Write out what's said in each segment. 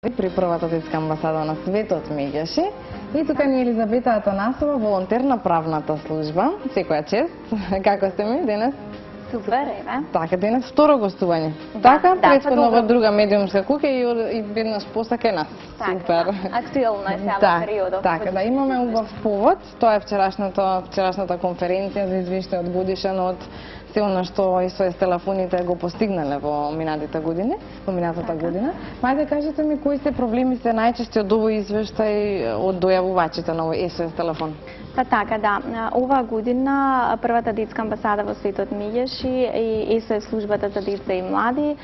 При првата детска амбасада на светот меѓаше. И тука ни Елизабета Атанасова, волонтер на правната служба. Секоја чест. Како сте ми денес? Супер, еве. Така, денес второ гостување. Да, Така, да, претходно во друга медиумска куќа и веднаш посака нас. Супер. Актуелно е сега Да, периодот. така, да, имаме убав повод. Тоа е вчерашната конференција за извештај од годишен од се она што СОС телефоните го постигнале во минатата година. Мајде кажете ми кои се проблемите најчести од овој извештај од дојавувачите на овој СОС телефон? Па така, да. Оваа година првата детска амбасада во светот меѓаши и СОС службата за деца и млади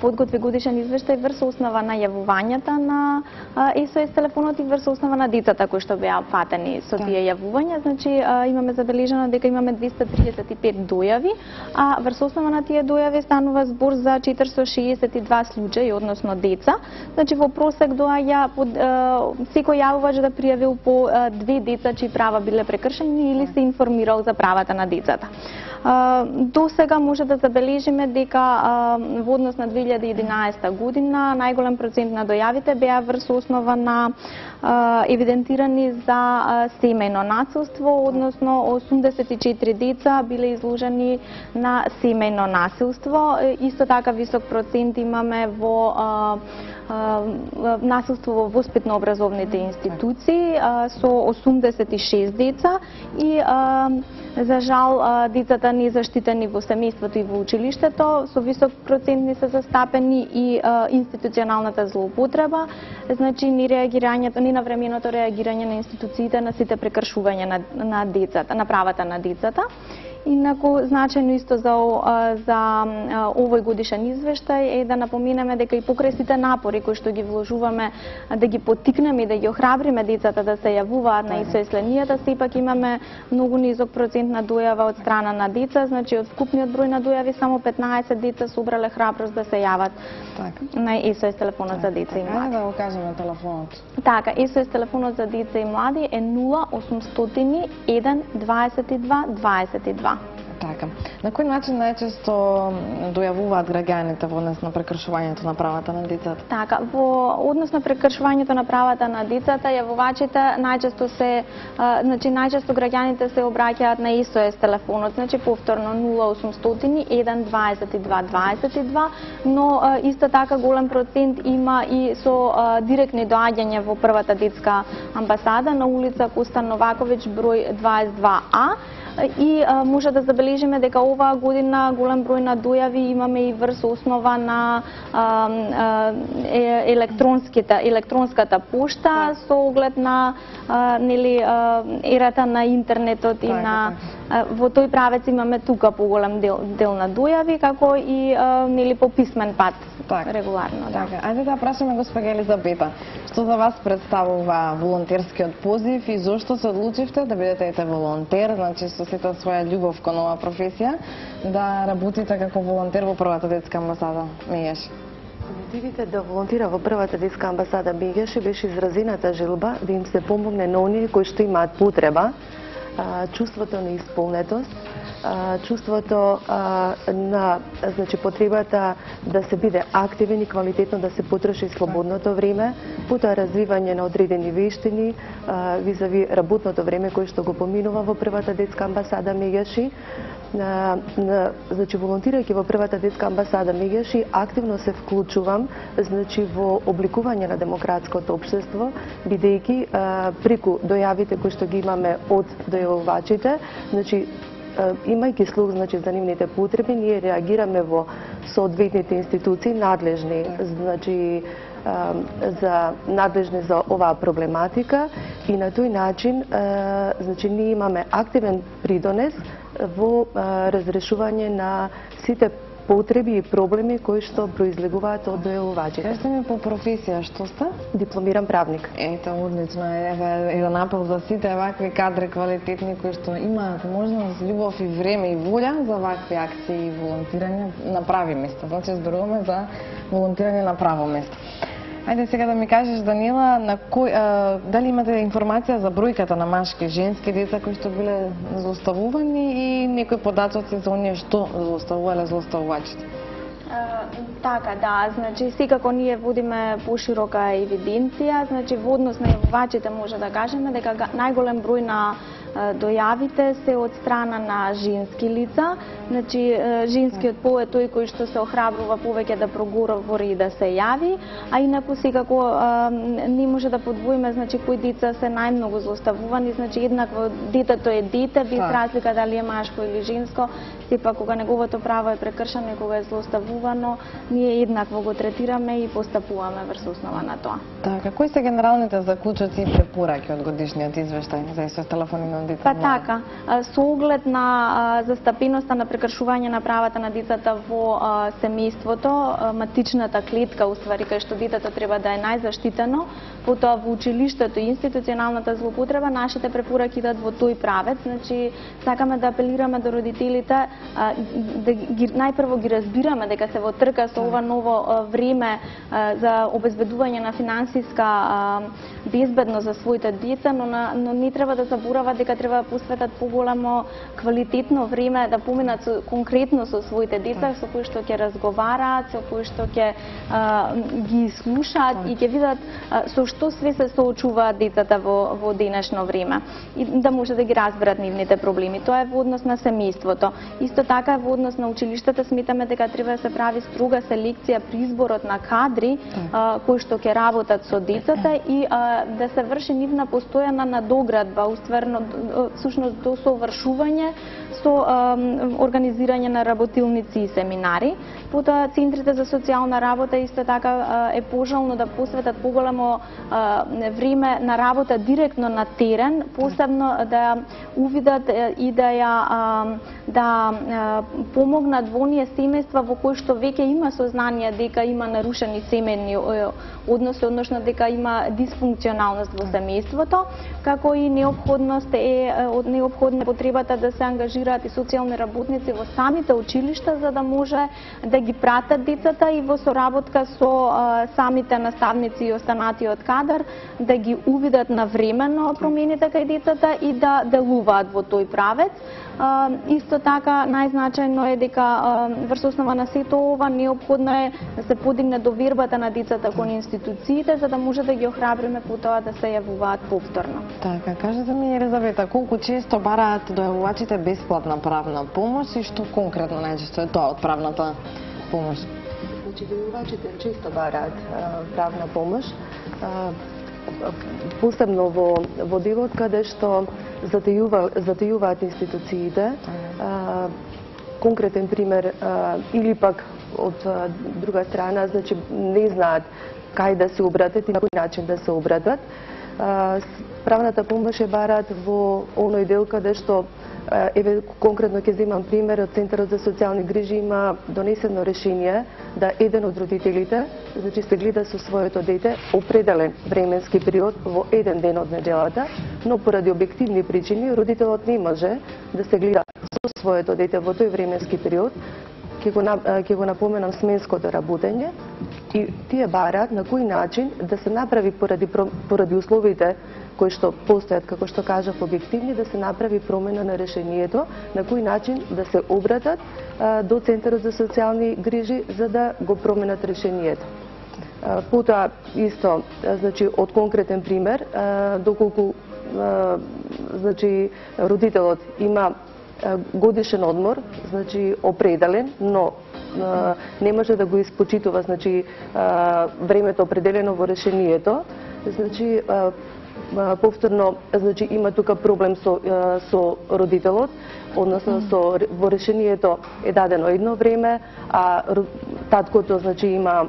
подготви годишен извештај врз основа на јавувањата на СОС телефонот и врз основа на децата кои што беа фатени со тие јавувања. Значи имаме забележано дека имаме 235 дојави, а врз основа на тие дојави станува збор за 462 случаи, односно деца. Значи во просек доаѓа секој јавувач да пријавил по 2 деца чии права биле прекршени или се информирал за правата на децата. До сега може да забележиме дека во однос на 2011 година најголем процент на дојавите беа врз основа на евидентирани за семејно насилство, односно 84 деца биле изложени на семејно насилство. Исто така висок процент имаме во насилство во воспитно-образовните институции со 86 деца и за жал децата не заштитени во семејството и во училиштето со висок процент не се застапени и институционалната злоупотреба, значи не навременото реагирање на институциите на сите прекршувања на децата, на правата на децата. Инаку значајно исто за овој годишен извештај е да напоменеме дека и покрај сите напори кои што ги вложуваме да ги поттикнеме и да ги охрабриме децата да се јавуваат на СОС линијата, сепак имаме многу низок процент на дојава од страна на деца, значи од вкупниот број на дојави само 15 деца собрале храброст да се јават на СОС телефонот за деца и млади. Да го кажеме телефонот. Така, СОС телефонот за деца и млади е 0800 1 22 22. Така. На кој начин најчесто дојавуваат граѓаните во однос на прекршувањето на правата на децата? Така, во однос на прекршувањето на правата на децата, јавувачите најчесто граѓаните се обраќаат на СОС телефонот, значи повторно 0800 1 22 22, но исто така голем процент има и со директни доаѓања во првата детска амбасада на улица Коста Новаковиќ број 22А. И може да забележиме дека оваа година голем број на дојави имаме и врз основа на електронската пошта со оглед на ерата на интернетот и на во тој правец имаме тука поголем дел на дојави, како и по писмен пат регуларно. Така, ајде да прашаме госпожа Елизабета, што за вас представува волонтерскиот позив и зошто се одлучивте да бидете волонтер, значи со сета своја љубов кон оваа професија, да работите како волонтер во првата детска амбасада меѓаши? Мотивите да волонтира во првата детска амбасада меѓаши беше изразената желба да им се помогне на оние кои што имаат потреба, чувството на исполнетост, чувството на потребата да се биде активен и квалитетно да се потроши слободното време, потоа развивање на одредени вештини визави работното време кое што го поминува во првата детска амбасада меѓаши. Волонтирајќи во првата детска амбасада меѓаши, активно се вклучувам во обликување на демократското општество, бидејќи преку дојавите кои што ги имаме од дојавувачите, имајќи слух за нивните потреби, ние реагираме во соодветните институции надлежни за оваа проблематика и на тој начин ние имаме активен придонес во разрешување на сите потреби и проблеми кои што произлегуваат од дојавувачите. Кажете ми по професија што сте? Дипломиран правник. Ето, одлично. Еве еден апел за сите вакви кадри квалитетни кои што имаат можност, љубов и време и волја за вакви акции и волонтирање на прави места. Значи зборуваме за волонтирање на право место. Ајде сега да ми кажеш, Данила, дали имате информација за бројката на машки и женски деца кои што биле злоставувани и некои податоци за оние што злоставувале злоставувачите? Така, да, значи секако ние водиме поширока евиденција, значи во однос на јавувачите може да кажеме дека најголем број на дојавите се од страна на женски лица, значи женскиот пол е тој кој што се охрабрува повеќе да проговори и да се јави, а инаку секако не може да подвоиме значи кои деца се најмногу злоставувани, значи еднакво детето е дете без разлика дали е машко или женско, сепак кога неговото право е прекршено и кога е злоставувано, ние еднакво го третираме и постапуваме врз основа на тоа. Така, кои се генералните заклучоци и препораки од годишниот извештај за ИСОС телефони на деца? Па така, со оглед на застапеноста на прекршување на правата на децата во семејството, матичната клетка, уствари, кај што детето треба да е најзаштитено, потоа во училиштето и институционалната злоупотреба, нашите препораки идат во тој правец, значи сакаме да апелираме до родителите да најпрво ги разбираме дека се во трка со ова ново време за обезбедување на финансиска безбедност за своите деца, но не треба да заборават дека треба да посветат поголемо квалитетно време да поминат конкретно со своите деца, со кои што ќе разговараат, со кои што ќе ги слушаат и ќе видат со што све се соочуваат децата во денешно време и да може да ги разберат нивните проблеми. Тоа е во однос на семејството. Исто така во однос на училиштата сметаме дека треба да се прави строга селекција при изборот на кадри кои што ќе работат со децата и да се врши нивна постојана надоградба, устварно всушност до совршување со организирање на работилници и семинари. Потоа центрите за социјална работа исто така е пожелно да посветат поголемо време на работа директно на терен, посебно да увидат и да помогнат во оние семејства во кои што веќе има сознание дека има нарушени семејни односи, односно дека има дисфункционалност во семејството, како и неопходна потребата да се ангажираат и социјални работници во самите училишта за да може да ги пратат децата и во соработка со самите наставници и останатиот кадар да ги увидат навремено промените кај децата и да делуваат во тој правец. Исто така најзначајно е дека врз основа на сето ова неопходно е да се подигне довербата на децата кон институциите за да може да ги охрабриме потоа да се јавуваат повторно. Така, кажете ми Елизавета, колку често бараат дојавувачите бесплатна правна помош и што конкретно најчесто е тоа од правната помош? Значи дојавувачите често бараат правна помош, посебно во делот каде што затајуваат институциите. Конкретен пример, или пак од друга страна, значи не знаат кај да се обратат и на кој начин да се обратат. Правната помош е бараат во оној дел каде што конкретно ќе земам пример од Центарот за социјални грижи има донесено решение да еден од родителите, значи се гледа со своето дете определен временски период во еден ден од неделата, но поради објективни причини родителот не може да се гледа со своето дете во тој временски период. Ќе го напоменам сменското работење и тие бараат на кој начин да се направи поради условите кои што постојат, како што кажав, објективни, да се направи промена на решението, на кој начин да се обратат до Центарот за социјални грижи за да го променат решението. Потоа исто, значи од конкретен пример, доколку значи родителот има годишен одмор, значи определен, но не може да го испочитува, значи времето определено во решението, значи повторно, значи има тука проблем со родителот, односно во решението е дадено едно време, а таткото значи има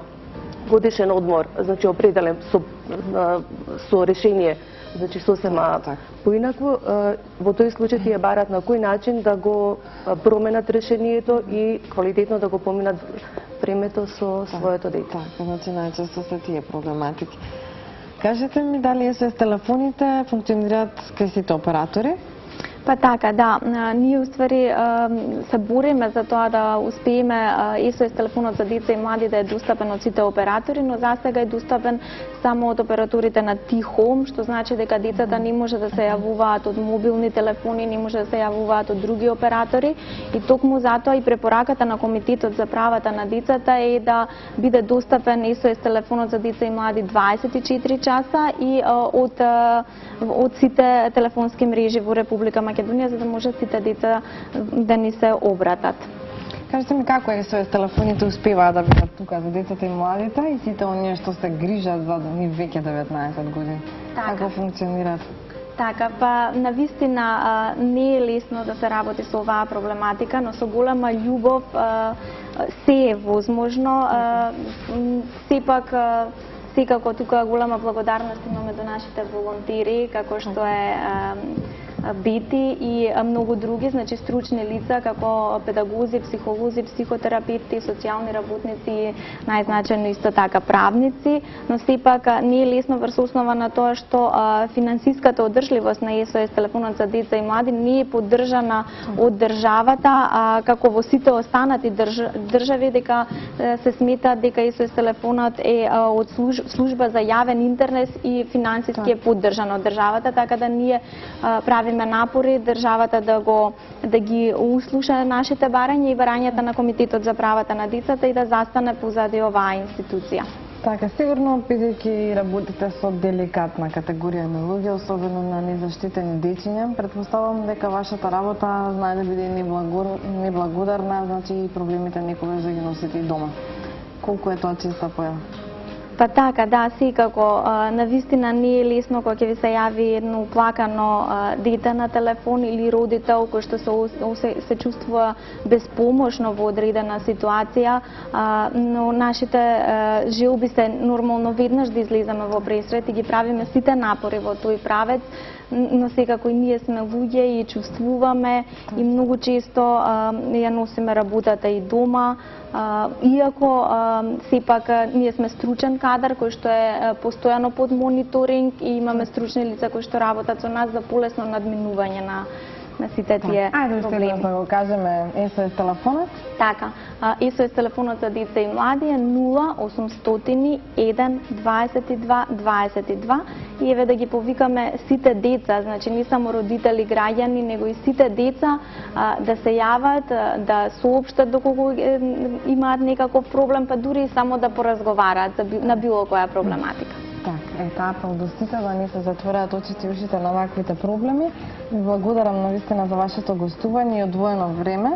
годишен одмор, значи определен со решение, значи сосема поинакво. Во тој случај тие бараат на кој начин да го променат решението и квалитетно да го поминат времето со своето дете. Така, значи најчесто се тие проблематики. Кажете ми дали СОС телефоните функционираат кај сите оператори? Па така, да. Ние уствари се бориме за тоа да успееме SOS телефонот за деца и млади да е достапен од сите оператори, но за сега е достапен само од операторите на T-Home, што значи дека децата не може да се јавуваат од мобилни телефони, не може да се јавуваат од други оператори и токму затоа и препораката на Комитетот за правата на децата е да биде достапен SOS телефонот за деца и млади 24 часа и од сите телефонски мрежи во Република Македонија, за да може сите деца да ни се обратат. Кажете ми како SOS телефоните успеваат да бидат тука за децата и младите и сите оние што се грижат за нив веќе 19 години? Така. Како функционираат? Така, па навистина не е лесно да се работи со оваа проблематика, но со голема љубов се е возможно. Сепак секако тука голема благодарност имаме до нашите волонтери, како што е Бети и многу други, значи стручни лица како педагози, психолози, психотерапевти, социјални работници, најзначајно исто така правници, но сепак не е лесно врз основа на тоа што финансиската одржливост на SOS телефонот за деца и млади не е поддржана од државата, како во сите останати држави, дека се смета дека SOS телефонот е од служба за јавен интерес и финансиски е поддржан од државата, така да ние правиме напори државата да ги услуша нашите барања и барањата на Комитетот за правата на децата и да застане позади оваа институција. Така, сигурно бидејќи работите со деликатна категорија на луѓе, особено на незаштитени дечиња, претпоставувам дека вашата работа знае да биде неблагодарна, значи и проблемите некогаш да ги носите и дома. Колку е тоа честа појава? Па така, да, секако. Навистина не е лесно кога ќе ви се јави едно уплакано дете на телефон или родител кој што се чувствува безпомошно во одредена ситуација, но нашите желби се нормално веднаш да излеземе во пресрет и ги правиме сите напори во тој правец, но секако и ние сме луѓе и чувствуваме и многу често ја носиме работата и дома, иако сепак ние сме стручен кадар кој што е постојано под мониторинг и имаме стручни лица кои што работат со нас за полесно надминување на сите тие проблеми. Да го кажеме SOS телефонот? Така, SOS телефонот за деца и млади е 0800 1 22 22 и еве да ги повикаме сите деца, значи не само родители, граѓани, него и сите деца да се јават, да соопштат доколку имаат некаков проблем, па дури и само да поразговараат на било која проблематика. Така, таа апел до сите да не се затвораат очите и ушите на ваквите проблеми. Ви благодарам навистина за вашето гостување и одвоено време.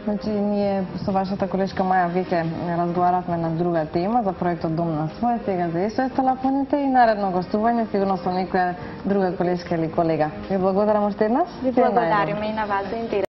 Значи, ние со вашата колешка Маја веќе разговаравме на друга тема за проектот Дом на своје, сега за SOS телефоните и наредно гостување сигурно со некоја друга колешка или колега. Ви благодарам уште еднаш. Ви благодариме и на вас за интерес.